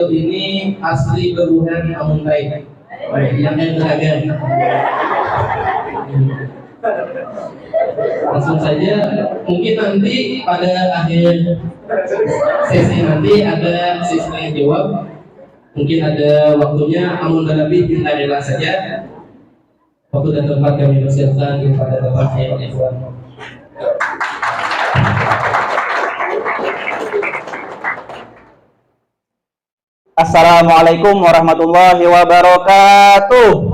Ini asli Beruhan Amuntai yang terakhir. Langsung saja, mungkin nanti pada akhir sesi nanti ada sesi tanya jawab. Mungkin ada waktunya, namun lebih minta rela saja. Waktu dan tempat kami persiapkan kepada Bapak Syekh Ikhwan. Assalamualaikum warahmatullahi wabarakatuh.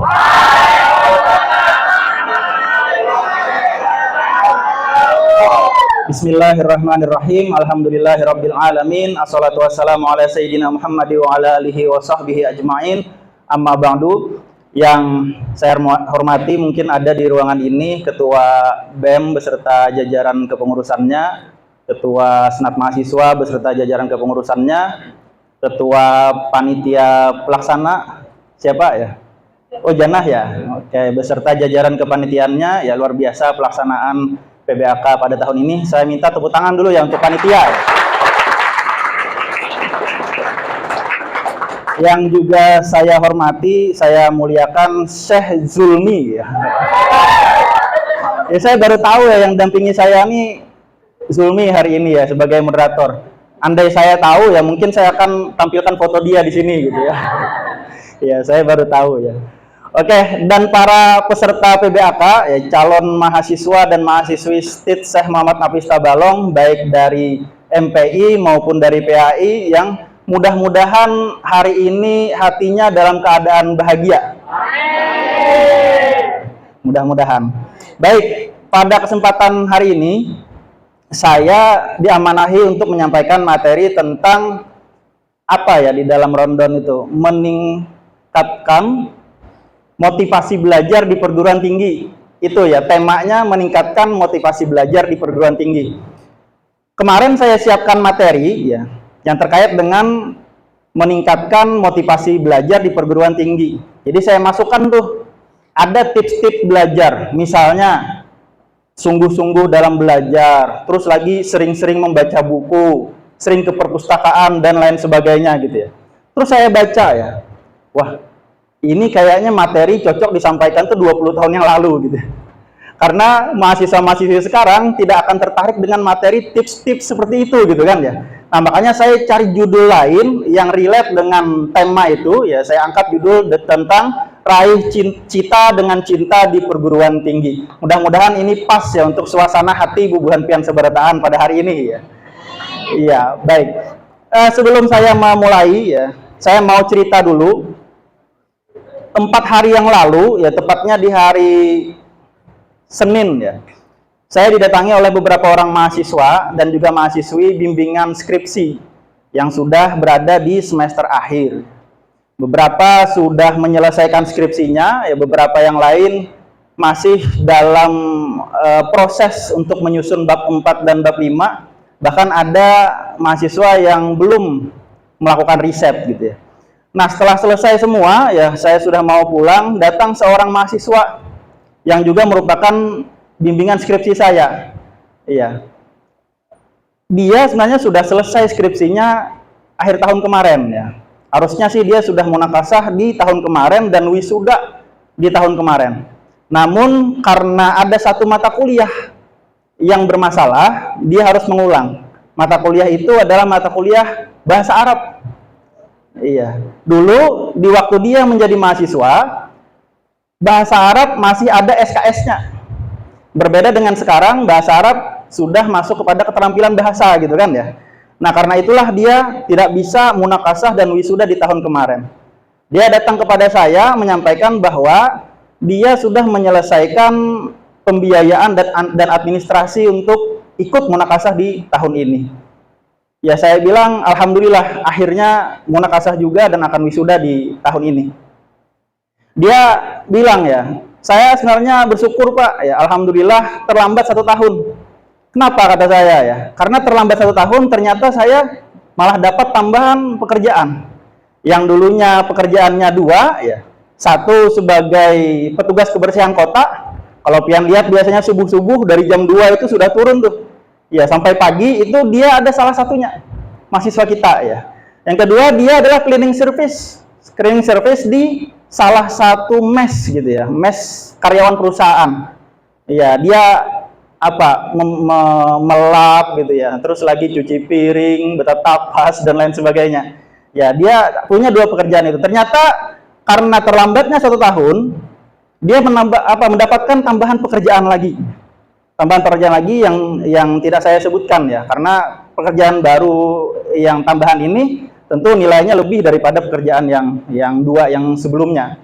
Bismillahirrahmanirrahim. Alhamdulillahirabbil alamin. Assalatu wassalamu ala sayyidina Muhammad wa ala alihi wa sahbihi ajmain. Amma ba'du. Yang saya hormati, mungkin ada di ruangan ini Ketua BEM beserta jajaran kepengurusannya, Ketua Senat Mahasiswa beserta jajaran kepengurusannya, Ketua Panitia Pelaksana, siapa ya? Oh, Janah ya? Oke, beserta jajaran kepanitiaannya, ya luar biasa pelaksanaan PBAK pada tahun ini. Saya minta tepuk tangan dulu ya untuk panitia. Yang juga saya hormati, saya muliakan Syekh Zulmi ya. Saya baru tahu ya yang dampingi saya ini Zulmi hari ini ya sebagai moderator. Andai saya tahu ya mungkin saya akan tampilkan foto dia di sini gitu ya. Ya, saya baru tahu ya. Oke, dan para peserta PBAK ya, calon mahasiswa dan mahasiswi STIT Syekh Muhammad Nafis Tabalong baik dari MPI maupun dari PAI yang mudah-mudahan hari ini hatinya dalam keadaan bahagia. Mudah-mudahan. Baik, pada kesempatan hari ini saya diamanahi untuk menyampaikan materi tentang apa ya di dalam rundown itu, meningkatkan motivasi belajar di perguruan tinggi. Itu ya temanya, meningkatkan motivasi belajar di perguruan tinggi. Kemarin saya siapkan materi ya yang terkait dengan meningkatkan motivasi belajar di perguruan tinggi. Jadi saya masukkan tuh ada tips-tips belajar, misalnya sungguh-sungguh dalam belajar, terus lagi sering-sering membaca buku, sering ke perpustakaan dan lain sebagainya gitu ya. Terus saya baca ya, wah ini kayaknya materi cocok disampaikan tuh 20 tahun yang lalu gitu. Karena mahasiswa-mahasiswa sekarang tidak akan tertarik dengan materi tips-tips seperti itu gitu kan ya. Nah makanya saya cari judul lain yang relate dengan tema itu ya, saya angkat judul tentang Raih Cita dengan Cinta di Perguruan Tinggi. Mudah-mudahan ini pas ya untuk suasana hati Bubuhan Pian Seberataan pada hari ini ya. Iya, baik. Sebelum saya memulai ya, saya mau cerita dulu. 4 hari yang lalu ya, tepatnya di hari Senin ya, saya didatangi oleh beberapa orang mahasiswa dan juga mahasiswi bimbingan skripsi yang sudah berada di semester akhir. Beberapa sudah menyelesaikan skripsinya, ya beberapa yang lain masih dalam proses untuk menyusun bab 4 dan bab 5. Bahkan ada mahasiswa yang belum melakukan riset gitu ya. Nah, setelah selesai semua, ya saya sudah mau pulang, datang seorang mahasiswa yang juga merupakan bimbingan skripsi saya. Iya. Dia sebenarnya sudah selesai skripsinya akhir tahun kemarin ya. Harusnya sih dia sudah munakasah di tahun kemarin dan wisuda di tahun kemarin. Namun karena ada satu mata kuliah yang bermasalah, dia harus mengulang. Mata kuliah itu adalah mata kuliah bahasa Arab. Iya. Dulu di waktu dia menjadi mahasiswa, bahasa Arab masih ada SKS-nya. Berbeda dengan sekarang, bahasa Arab sudah masuk kepada keterampilan bahasa gitu kan ya. Nah, karena itulah dia tidak bisa munakasah dan wisuda di tahun kemarin. Dia datang kepada saya menyampaikan bahwa dia sudah menyelesaikan pembiayaan dan administrasi untuk ikut munakasah di tahun ini. Ya, saya bilang alhamdulillah akhirnya munakasah juga dan akan wisuda di tahun ini. Dia bilang ya, saya sebenarnya bersyukur Pak, ya alhamdulillah terlambat 1 tahun. Kenapa kata saya ya? Karena terlambat 1 tahun ternyata saya malah dapat tambahan pekerjaan. Yang dulunya pekerjaannya 2 ya. 1 sebagai petugas kebersihan kota. Kalau pian lihat biasanya subuh-subuh dari jam 2 itu sudah turun tuh. Ya, sampai pagi itu dia ada salah satunya mahasiswa kita ya. Yang kedua, dia adalah cleaning service di salah satu mes gitu ya, mes karyawan perusahaan. Iya, dia melap gitu ya, terus lagi cuci piring, bertatapas dan lain sebagainya. Ya, dia punya dua pekerjaan itu. Ternyata karena terlambatnya 1 tahun, dia mendapatkan tambahan pekerjaan lagi. Tambahan pekerjaan lagi yang tidak saya sebutkan ya, karena pekerjaan baru yang tambahan ini tentu nilainya lebih daripada pekerjaan yang dua yang sebelumnya.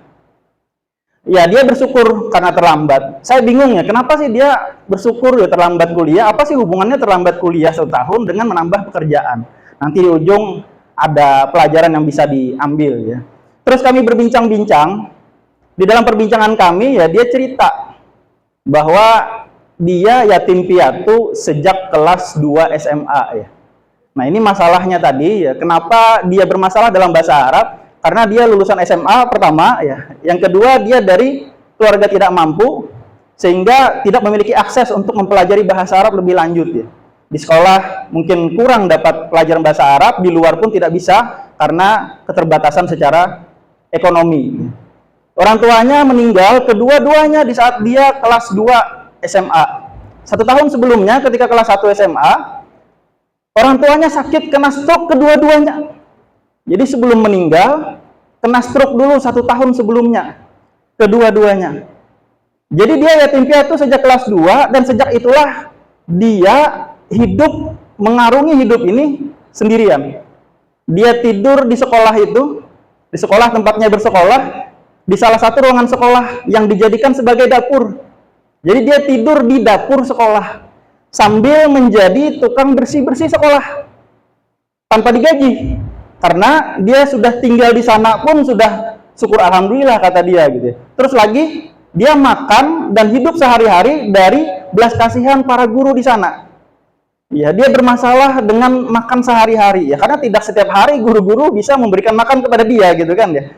Ya, dia bersyukur karena terlambat. Saya bingung ya, kenapa sih dia bersyukur ya terlambat kuliah? Apa sih hubungannya terlambat kuliah 1 tahun dengan menambah pekerjaan? Nanti di ujung ada pelajaran yang bisa diambil ya. Terus kami berbincang-bincang. Di dalam perbincangan kami ya, dia cerita bahwa dia yatim piatu sejak kelas 2 SMA ya. Nah, ini masalahnya tadi ya, kenapa dia bermasalah dalam bahasa Arab? Karena dia lulusan SMA pertama ya. Yang kedua, dia dari keluarga tidak mampu sehingga tidak memiliki akses untuk mempelajari bahasa Arab lebih lanjut ya. Di sekolah mungkin kurang dapat pelajaran bahasa Arab, di luar pun tidak bisa karena keterbatasan secara ekonomi. Orang tuanya meninggal kedua-duanya di saat dia kelas 2 SMA. 1 tahun sebelumnya ketika kelas 1 SMA, orang tuanya sakit kena stroke kedua-duanya. Jadi sebelum meninggal, kena stroke dulu 1 tahun sebelumnya. Kedua-duanya. Jadi dia yatim piatu sejak kelas 2, dan sejak itulah dia hidup, mengarungi hidup ini sendirian. Dia tidur di sekolah itu, di sekolah tempatnya bersekolah, di salah satu ruangan sekolah yang dijadikan sebagai dapur. Jadi dia tidur di dapur sekolah sambil menjadi tukang bersih-bersih sekolah tanpa digaji, karena dia sudah tinggal di sana pun sudah syukur alhamdulillah kata dia gitu. Terus lagi dia makan dan hidup sehari-hari dari belas kasihan para guru di sana. Ya, dia bermasalah dengan makan sehari-hari ya, karena tidak setiap hari guru-guru bisa memberikan makan kepada dia gitu kan ya.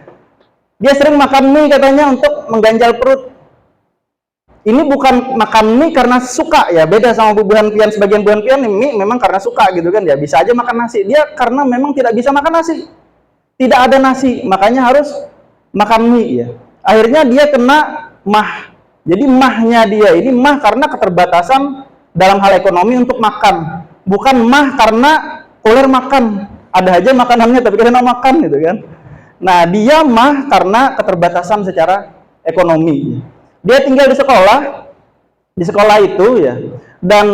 Dia sering makan mie katanya untuk mengganjal perut. Ini bukan makan mie karena suka ya, beda sama bubuhan pian. Sebagian bubuhan pian mie memang karena suka gitu kan ya, bisa aja makan nasi. Dia karena memang tidak bisa makan nasi, tidak ada nasi, makanya harus makan mie ya. Akhirnya dia kena mah. Jadi mahnya dia ini mah karena keterbatasan dalam hal ekonomi untuk makan, bukan mah karena koler makan. Ada aja makanannya tapi karena makan gitu kan. Nah, dia mah karena keterbatasan secara ekonomi. Dia tinggal di sekolah itu ya, dan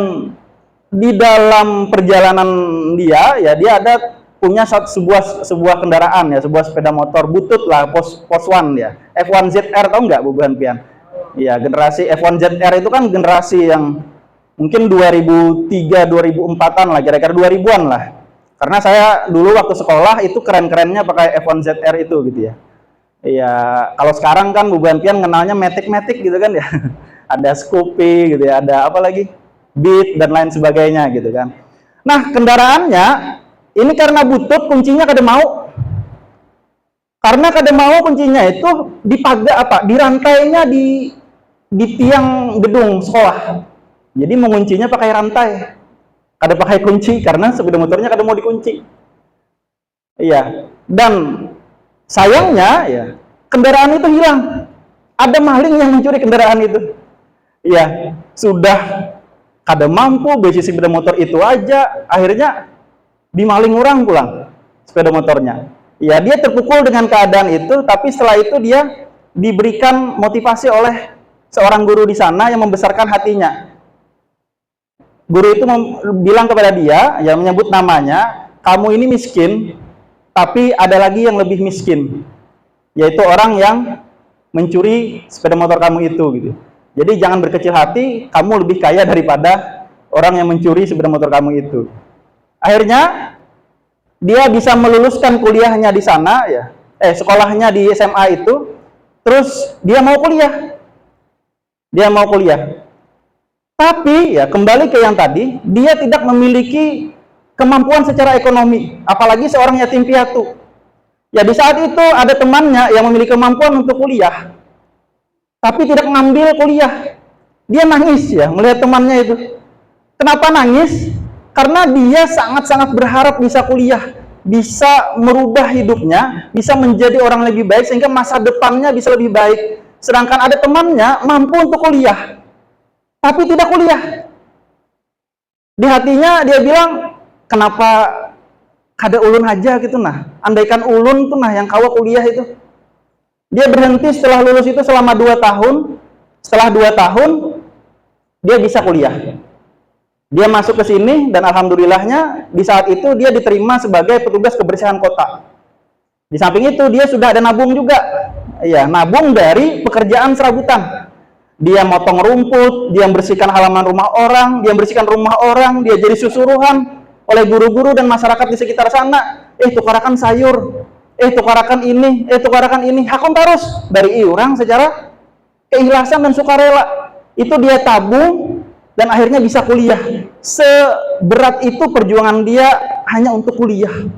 di dalam perjalanan dia ya, dia ada punya sebuah kendaraan ya, sebuah sepeda motor butut lah, pos one ya, F1ZR, tahu nggak bubuhan pian? Ya, generasi F1ZR itu kan generasi yang mungkin 2003-2004an lah, kira-kira 2000-an lah. Karena saya dulu waktu sekolah itu keren-kerennya pakai F1ZR itu gitu ya. Iya, kalau sekarang kan bubuhan pian kenalnya Matic gitu kan ya. Ada Scoopy gitu ya, ada apa lagi? Beat dan lain sebagainya gitu kan. Nah, kendaraannya ini karena butut, kuncinya kada mau. Karena kada mau kuncinya itu di rantainya di tiang gedung sekolah. Jadi menguncinya pakai rantai. Kada pakai kunci karena sepeda motornya kada mau dikunci. Iya, dan sayangnya ya, kendaraan itu hilang. Ada maling yang mencuri kendaraan itu. Iya, sudah kada mampu beli sepeda motor itu aja, akhirnya dimaling orang pulang sepeda motornya. Iya, dia terpukul dengan keadaan itu, tapi setelah itu dia diberikan motivasi oleh seorang guru di sana yang membesarkan hatinya. Guru itu bilang kepada dia, yang menyebut namanya, kamu ini miskin, tapi ada lagi yang lebih miskin, yaitu orang yang mencuri sepeda motor kamu itu gitu. Jadi jangan berkecil hati, kamu lebih kaya daripada orang yang mencuri sepeda motor kamu itu. Akhirnya dia bisa meluluskan kuliahnya di sana ya, sekolahnya di SMA itu, terus dia mau kuliah. Tapi ya kembali ke yang tadi, dia tidak memiliki kemampuan secara ekonomi, apalagi seorang yatim piatu. Ya di saat itu ada temannya yang memiliki kemampuan untuk kuliah, tapi tidak mengambil kuliah. Dia nangis ya melihat temannya itu. Kenapa nangis? Karena dia sangat-sangat berharap bisa kuliah. bisa merubah hidupnya, bisa menjadi orang lebih baik sehingga masa depannya bisa lebih baik. Sedangkan ada temannya mampu untuk kuliah, tapi tidak kuliah. Di hatinya dia bilang, kenapa kada ulun aja gitu nah. Andaikan ulun tuh nah yang kawa kuliah itu. Dia berhenti setelah lulus itu selama 2 tahun. Setelah 2 tahun dia bisa kuliah. Dia masuk ke sini dan alhamdulillahnya di saat itu dia diterima sebagai petugas kebersihan kota. Di samping itu dia sudah ada nabung juga. Iya, nabung dari pekerjaan serabutan. Dia motong rumput, dia membersihkan halaman rumah orang, dia membersihkan rumah orang, dia jadi susuruhan oleh guru-guru dan masyarakat di sekitar sana. Tukarakan sayur, tukarakan ini, hakun terus dari iurang secara keikhlasan dan sukarela. Itu dia tabung dan akhirnya bisa kuliah. Seberat itu perjuangan dia hanya untuk kuliah.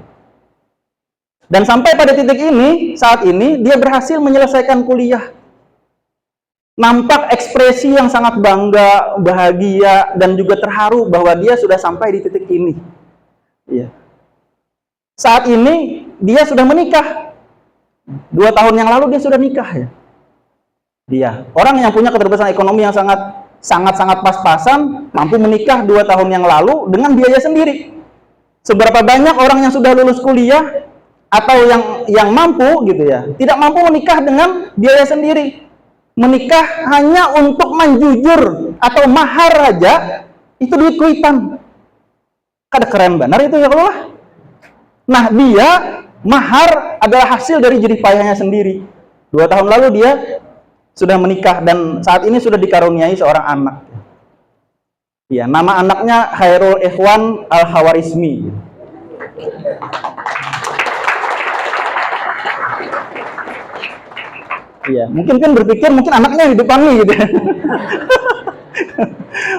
Dan sampai pada titik ini, saat ini dia berhasil menyelesaikan kuliah. Nampak ekspresi yang sangat bangga, bahagia, dan juga terharu bahwa dia sudah sampai di titik ini. Iya. Saat ini dia sudah menikah. 2 tahun yang lalu dia sudah nikah ya. Dia orang yang punya keterbatasan ekonomi yang sangat pas-pasan, mampu menikah 2 tahun yang lalu dengan biaya sendiri. Seberapa banyak orang yang sudah lulus kuliah atau yang mampu gitu ya, tidak mampu menikah dengan biaya sendiri. Menikah hanya untuk menjujur atau mahar aja itu duit kuitan. Kada keren benar itu ya Allah. Nah, dia mahar adalah hasil dari jerih payahnya sendiri. 2 tahun lalu dia sudah menikah dan saat ini sudah dikaruniai seorang anak. Ya, nama anaknya Khairul Ikhwan Al-Khawarizmi. Iya, mungkin kan berpikir mungkin anaknya di depan nih gitu.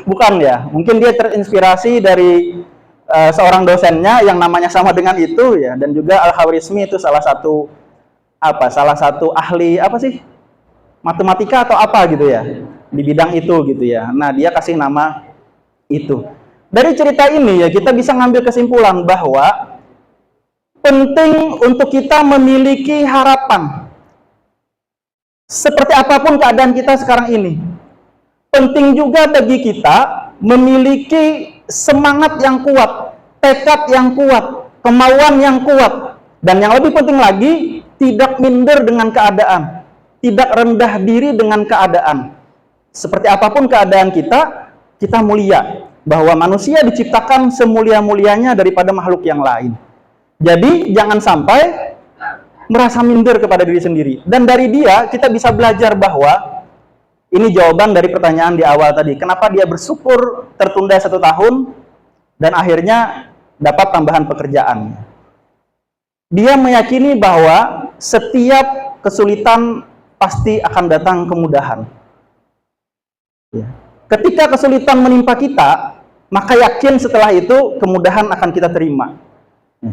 Bukan ya, mungkin dia terinspirasi dari seorang dosennya yang namanya sama dengan itu ya, dan juga Al-Khawarizmi itu salah satu ahli apa sih? Matematika atau apa gitu ya, di bidang itu gitu ya. Nah, dia kasih nama itu. Dari cerita ini ya kita bisa ngambil kesimpulan bahwa penting untuk kita memiliki harapan. Seperti apapun keadaan kita sekarang ini, penting juga bagi kita memiliki semangat yang kuat, tekad yang kuat, kemauan yang kuat, dan yang lebih penting lagi, tidak minder dengan keadaan, tidak rendah diri dengan keadaan. Seperti apapun keadaan kita, kita mulia, bahwa manusia diciptakan semulia-mulianya daripada makhluk yang lain. Jadi, jangan sampai merasa minder kepada diri sendiri. Dan dari dia kita bisa belajar bahwa ini jawaban dari pertanyaan di awal tadi. Kenapa dia bersyukur tertunda 1 tahun dan akhirnya dapat tambahan pekerjaan. Dia meyakini bahwa setiap kesulitan pasti akan datang kemudahan. Ya. Ketika kesulitan menimpa kita, maka yakin setelah itu kemudahan akan kita terima.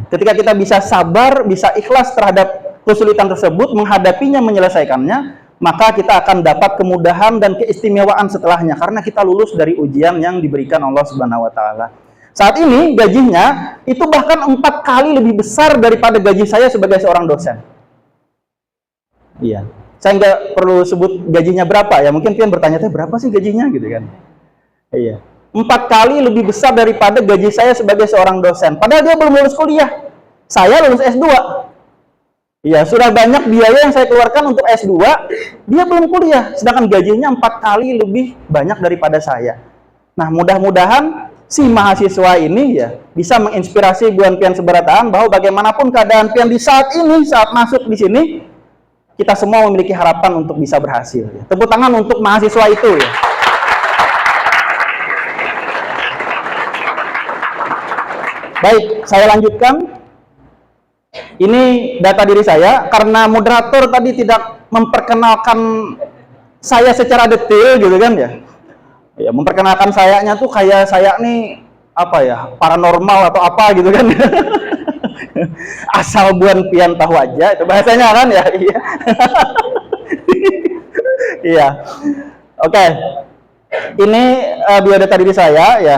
Ketika kita bisa sabar, bisa ikhlas terhadap kesulitan tersebut, menghadapinya, menyelesaikannya, maka kita akan dapat kemudahan dan keistimewaan setelahnya karena kita lulus dari ujian yang diberikan Allah Subhanahu wa taala. Saat ini gajinya itu bahkan 4 kali lebih besar daripada gaji saya sebagai seorang dosen. Iya. Saya nggak perlu sebut gajinya berapa ya. Mungkin kalian bertanya, berapa sih gajinya gitu kan? Iya. 4 kali lebih besar daripada gaji saya sebagai seorang dosen. Padahal dia belum lulus kuliah. Saya lulus S2. Iya, sudah banyak biaya yang saya keluarkan untuk S2, dia belum kuliah. Sedangkan gajinya 4 kali lebih banyak daripada saya. Nah, mudah-mudahan si mahasiswa ini ya bisa menginspirasi buan pian seberataan bahwa bagaimanapun keadaan pian di saat ini, saat masuk di sini, kita semua memiliki harapan untuk bisa berhasil. Tepuk tangan untuk mahasiswa itu ya. Baik, saya lanjutkan. Ini data diri saya, karena moderator tadi tidak memperkenalkan saya secara detail gitu kan ya. Ya, memperkenalkan sayanya tuh kayak saya nih apa ya, paranormal atau apa gitu kan. Asal buan pian tahu aja, itu bahasanya kan ya. Iya. Iya. Oke. Ini biodata diri saya ya.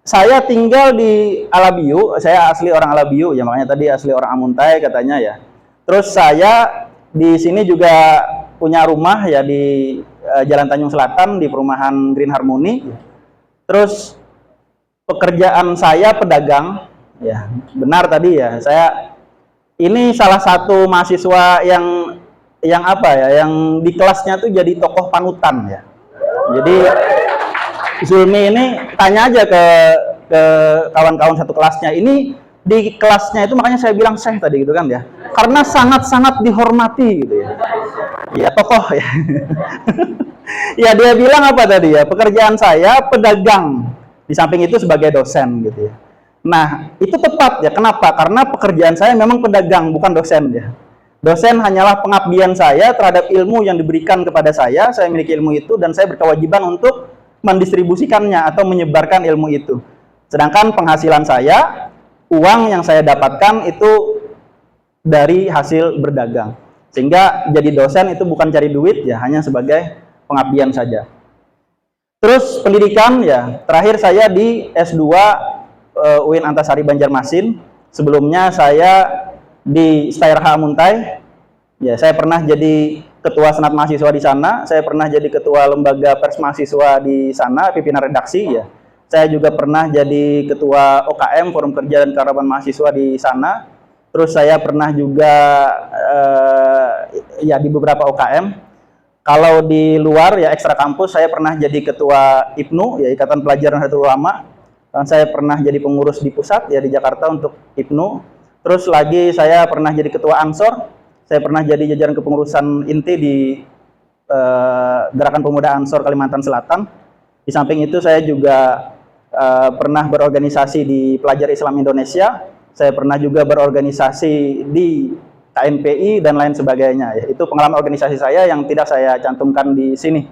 saya tinggal di Alabiu, saya asli orang Alabiu, ya makanya tadi asli orang Amuntai katanya ya. Terus saya di sini juga punya rumah ya di Jalan Tanjung Selatan di perumahan Green Harmony. Terus pekerjaan saya pedagang, ya benar tadi ya. Saya ini salah satu mahasiswa yang apa ya, yang di kelasnya tuh jadi tokoh panutan ya. Jadi Zulmi ini tanya aja ke kawan-kawan satu kelasnya. Ini di kelasnya itu makanya saya bilang Syekh tadi gitu kan ya. Karena sangat-sangat dihormati gitu ya. Ya tokoh ya. Ya dia bilang apa tadi ya? Pekerjaan saya pedagang. Di samping itu sebagai dosen gitu ya. Nah, itu tepat ya. Kenapa? Karena pekerjaan saya memang pedagang, bukan dosen ya. Dosen hanyalah pengabdian saya terhadap ilmu yang diberikan kepada saya memiliki ilmu itu, dan saya berkewajiban untuk mendistribusikannya atau menyebarkan ilmu itu. Sedangkan penghasilan saya, uang yang saya dapatkan itu dari hasil berdagang. Sehingga jadi dosen itu bukan cari duit ya, hanya sebagai pengabdian saja. Terus pendidikan ya, terakhir saya di S2 UIN Antasari Banjarmasin. Sebelumnya saya di STIRH Amuntai. Ya, saya pernah jadi ketua senat mahasiswa di sana, saya pernah jadi ketua lembaga pers mahasiswa di sana, pimpinan redaksi ya. Saya juga pernah jadi ketua OKM, Forum Kerja dan Kearaban Mahasiswa di sana. Terus saya pernah juga ya di beberapa OKM. Kalau di luar ya ekstra kampus, saya pernah jadi ketua IPNU ya, Ikatan Pelajar Nahdlatul Ulama. Dan saya pernah jadi pengurus di pusat ya di Jakarta untuk IPNU. Terus lagi saya pernah jadi ketua Ansor, saya pernah jadi jajaran kepengurusan inti di Gerakan Pemuda Ansor Kalimantan Selatan. Di samping itu saya juga pernah berorganisasi di Pelajar Islam Indonesia, saya pernah juga berorganisasi di KNPI dan lain sebagainya. Itu pengalaman organisasi saya yang tidak saya cantumkan di sini.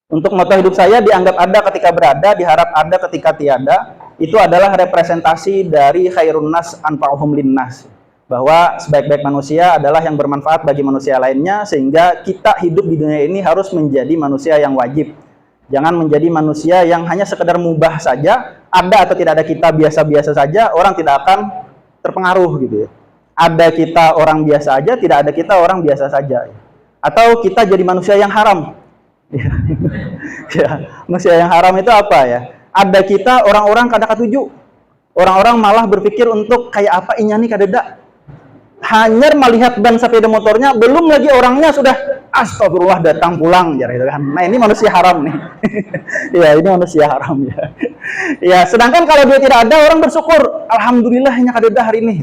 Untuk moto hidup saya, dianggap ada ketika berada, diharap ada ketika tiada. Itu adalah representasi dari khairun nas anfa'uhum linnas, bahwa sebaik-baik manusia adalah yang bermanfaat bagi manusia lainnya, sehingga kita hidup di dunia ini harus menjadi manusia yang wajib. Jangan menjadi manusia yang hanya sekedar mubah saja, ada atau tidak ada kita biasa-biasa saja, orang tidak akan terpengaruh gitu ya. Ada kita orang biasa aja, tidak ada kita orang biasa saja. Atau kita jadi manusia yang haram. Ya, manusia yang haram itu apa ya? Ada kita orang-orang kada katuju. Orang-orang malah berpikir untuk kayak apa inya nih kadeda. Hanya melihat ban sepeda motornya, belum lagi orangnya sudah astagfirullah datang pulang gitu kan. Nah, ini manusia haram nih. Ya, ini manusia haram ya. Ya, sedangkan kalau dia tidak ada, orang bersyukur, alhamdulillahnya kadeda hari ini.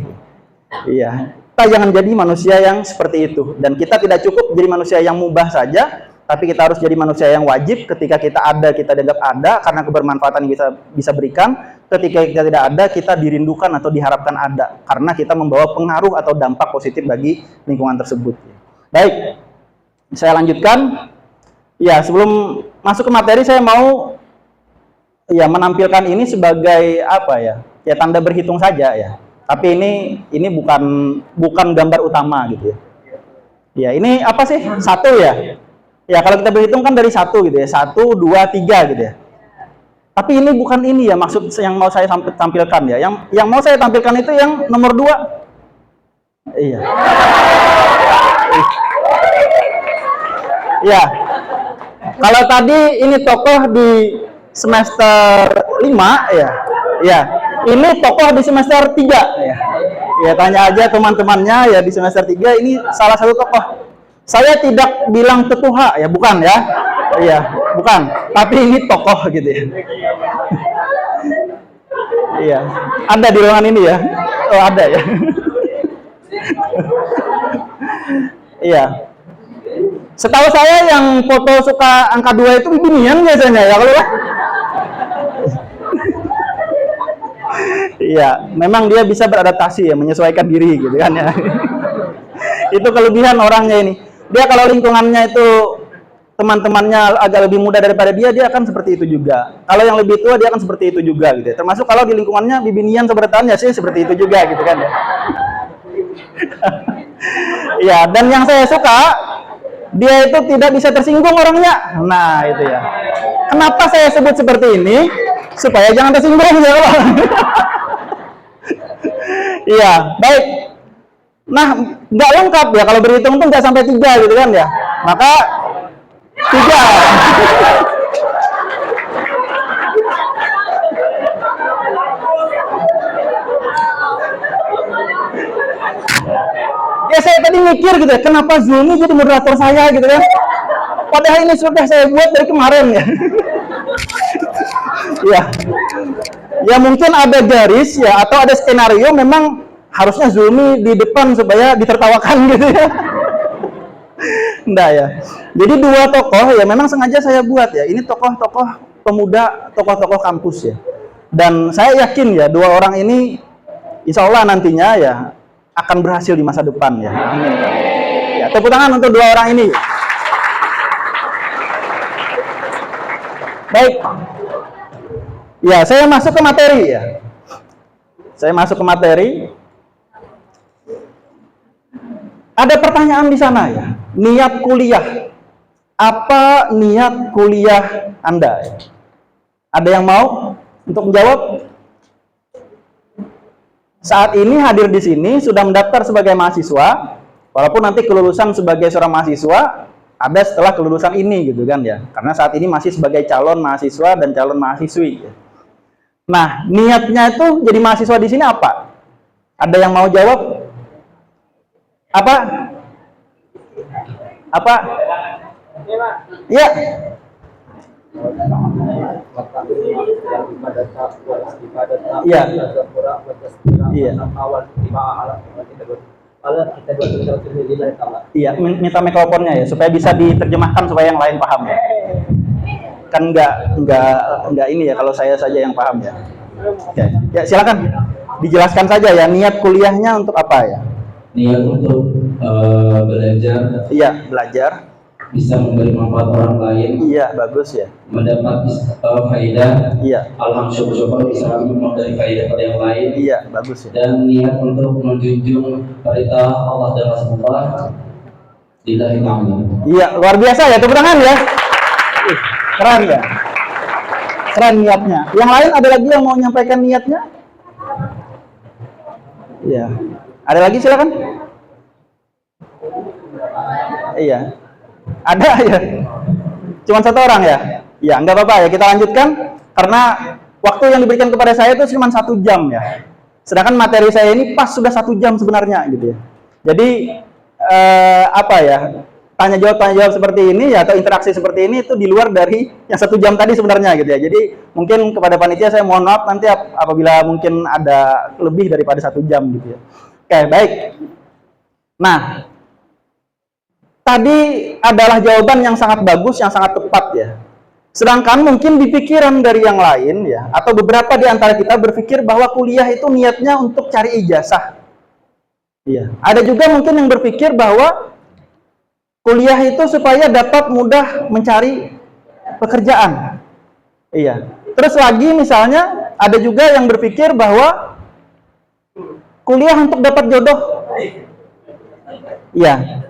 Iya, kita jangan jadi manusia yang seperti itu, dan kita tidak cukup jadi manusia yang mubah saja. Tapi kita harus jadi manusia yang wajib. Ketika kita ada, kita dianggap ada karena kebermanfaatan yang bisa berikan. Ketika kita tidak ada, kita dirindukan atau diharapkan ada karena kita membawa pengaruh atau dampak positif bagi lingkungan tersebut. Baik, saya lanjutkan. Ya, sebelum masuk ke materi, saya mau ya menampilkan ini sebagai apa ya? Ya tanda berhitung saja ya. Tapi ini bukan gambar utama gitu ya. Ya, ini apa sih? 1 ya. Ya, kalau kita berhitung kan dari 1 gitu ya, 1, 2, 3 gitu ya. Tapi ini bukan ini ya maksud yang mau saya tampilkan ya. Yang mau saya tampilkan itu yang nomor 2. Iya. Ya. Kalau tadi ini tokoh di semester 5 ya. Ya. Ini tokoh di semester 3 ya. Ya, tanya aja teman-temannya ya di semester 3 ini salah satu tokoh. Saya tidak bilang tetuha ya, bukan ya. Iya, bukan. Tapi ini tokoh gitu ya. Iya. Ada di ruangan ini ya? Oh, ada ya. Iya. Setahu saya yang foto suka angka 2 itu binian biasanya ya kalau ya. Iya, memang dia bisa beradaptasi ya, menyesuaikan diri gitu kan ya. Itu kelebihan orangnya ini. Dia kalau lingkungannya itu teman-temannya agak lebih muda daripada dia akan seperti itu juga. Kalau yang lebih tua dia akan seperti itu juga gitu ya. Termasuk kalau di lingkungannya bibinian sebenarnya sih seperti itu juga gitu kan ya. Ya, dan yang saya suka dia itu tidak bisa tersinggung orangnya. Nah, itu ya. Kenapa saya sebut seperti ini? supaya jangan tersinggung ya Allah. Iya, baik. Nah, nggak lengkap ya kalau berhitung tuh nggak sampai 3 gitu kan ya. Maka 3. Ya saya tadi mikir gitu ya, kenapa Zulmi jadi moderator saya gitu kan? Padahal ini sudah saya buat dari kemarin ya. Ya, ya mungkin ada garis ya atau ada skenario memang harusnya Zulmi di depan supaya ditertawakan gitu ya. Enggak ya. Jadi 2 tokoh ya memang sengaja saya buat ya. Ini tokoh-tokoh pemuda, tokoh-tokoh kampus ya. Dan saya yakin ya 2 orang ini insya Allah nantinya ya akan berhasil di masa depan ya. Amin. Ya, tepuk tangan untuk 2 orang ini. Baik. Ya, saya masuk ke materi ya. Saya masuk ke materi. Ada pertanyaan di sana ya. Niat kuliah. Apa niat kuliah Anda? Ada yang mau untuk menjawab? Saat ini hadir di sini sudah mendaftar sebagai mahasiswa, walaupun nanti kelulusan sebagai seorang mahasiswa ada setelah kelulusan ini gitu kan ya. Karena saat ini masih sebagai calon mahasiswa dan calon mahasiswi. Nah, niatnya itu jadi mahasiswa di sini apa? Ada yang mau jawab? Apa? Apa? Iya. Iya. Iya. Iya, minta mikrofonnya ya supaya bisa diterjemahkan supaya yang lain paham ya. Kan enggak ini ya kalau saya saja yang paham ya. Oke. Ya, silakan. Dijelaskan saja ya niat kuliahnya untuk apa ya? Niat untuk belajar. Iya, belajar. Bisa memberi manfaat orang lain. Iya, bagus ya. Mendapat faedah. Iya. Alhamdulillah bisa memberi faedah pada yang lain. Iya, bagus ya. Dan niat untuk menjunjung perintah Allah dan Rasulullah. Lillahi ta'ala. Iya, luar biasa ya, tepuk tangan ya. Keren ya. Keren niatnya. Yang lain ada lagi yang mau menyampaikan niatnya? Iya. Ada lagi silakan. Iya. Ada ya. Cuma 1 orang ya. Ya, nggak apa-apa ya. Kita lanjutkan karena waktu yang diberikan kepada saya itu cuma 1 jam ya. Sedangkan materi saya ini pas sudah 1 jam sebenarnya gitu ya. Jadi apa ya? Tanya jawab seperti ini ya atau interaksi seperti ini itu di luar dari yang 1 jam tadi sebenarnya gitu ya. Jadi mungkin kepada panitia saya mohon maaf nanti apabila mungkin ada lebih daripada 1 jam gitu ya. Oke, baik. Nah, tadi adalah jawaban yang sangat bagus, yang sangat tepat ya. Sedangkan mungkin di pikiran dari yang lain ya, atau beberapa di antara kita berpikir bahwa kuliah itu niatnya untuk cari ijazah. Iya. Ada juga mungkin yang berpikir bahwa kuliah itu supaya dapat mudah mencari pekerjaan. Iya. Terus lagi misalnya ada juga yang berpikir bahwa kuliah untuk dapat jodoh. Iya.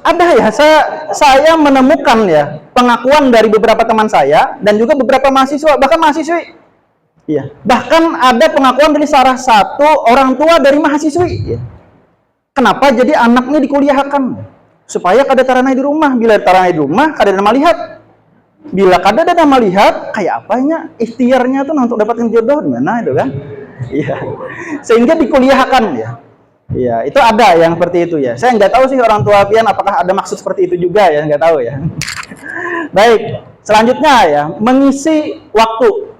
Ada ya, saya menemukan ya pengakuan dari beberapa teman saya dan juga beberapa mahasiswa, bahkan mahasiswi. Iya. Bahkan ada pengakuan dari salah satu orang tua dari mahasiswi. Ya. Kenapa jadi anaknya dikuliahkan? Supaya kada taranai di rumah. Bila taranai di rumah, kada nama lihat. Bila kada ada nama lihat, kayak apanya? Ikhtiarnya tuh untuk dapatkan jodoh di mana itu kan? Iya. Sehingga dikuliahkan ya. Iya, itu ada yang seperti itu ya. Saya nggak tahu sih orang tua pian apakah ada maksud seperti itu juga ya, nggak tahu ya. Baik, selanjutnya ya, mengisi waktu.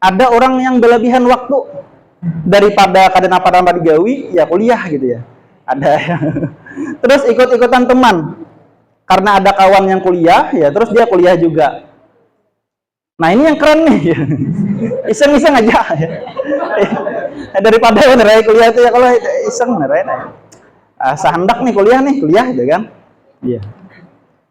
Ada orang yang berlebihan waktu daripada kadang apa digawi, ya kuliah gitu ya. Ada ya. Terus ikut-ikutan teman. Karena ada kawan yang kuliah, ya terus dia kuliah juga. Nah ini yang keren nih. Iseng-iseng aja ya. Daripada nerai kuliah itu ya kalau iseng nerai sehendak nih kuliah gitu kan. Iya.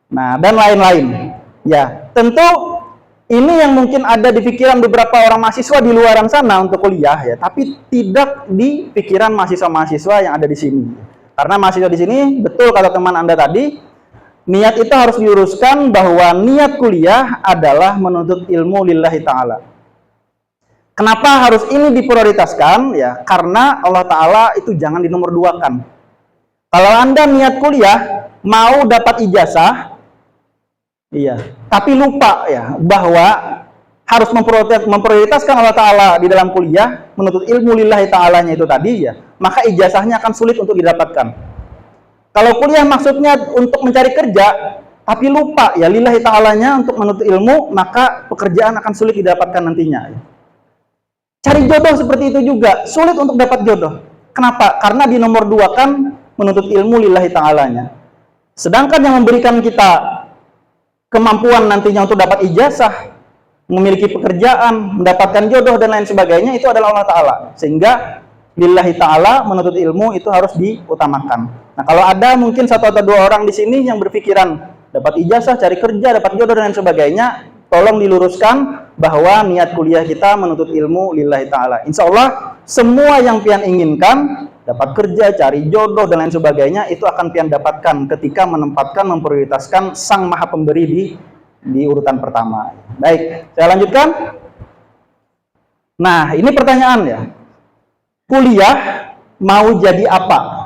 Nah, dan lain-lain. Ya, tentu ini yang mungkin ada di pikiran beberapa orang mahasiswa di luaran sana untuk kuliah ya, tapi tidak di pikiran mahasiswa-mahasiswa yang ada di sini. Karena mahasiswa di sini betul kata teman Anda tadi, Niat itu harus diluruskan bahwa niat kuliah adalah menuntut ilmu lillahi ta'ala. Kenapa harus ini diprioritaskan? Ya, karena Allah Ta'ala itu jangan dinomor duakan. Kalau Anda niat kuliah, mau dapat ijazah, iya, tapi lupa ya bahwa harus memprioritaskan Allah Ta'ala di dalam kuliah, menuntut ilmu lillahi ta'alanya itu tadi ya, maka ijazahnya akan sulit untuk didapatkan. Kalau kuliah maksudnya untuk mencari kerja, tapi lupa ya lillahi ta'alanya untuk menuntut ilmu, maka pekerjaan akan sulit didapatkan nantinya. Cari jodoh seperti itu juga, sulit untuk dapat jodoh. Kenapa? Karena di nomor dua kan menuntut ilmu lillahi ta'alanya. Sedangkan yang memberikan kita kemampuan nantinya untuk dapat ijazah, memiliki pekerjaan, mendapatkan jodoh dan lain sebagainya, itu adalah Allah Ta'ala. Sehingga lillahi ta'ala menuntut ilmu itu harus diutamakan. Nah, kalau ada mungkin satu atau dua orang di sini yang berpikiran dapat ijazah, cari kerja, dapat jodoh dan lain sebagainya, tolong diluruskan bahwa niat kuliah kita menuntut ilmu lillahi ta'ala. Insya Allah semua yang pian inginkan, dapat kerja, cari jodoh dan lain sebagainya, itu akan pian dapatkan ketika menempatkan, memprioritaskan Sang Maha Pemberi di urutan pertama. Baik, saya lanjutkan. Nah, ini pertanyaan ya. Kuliah mau jadi apa?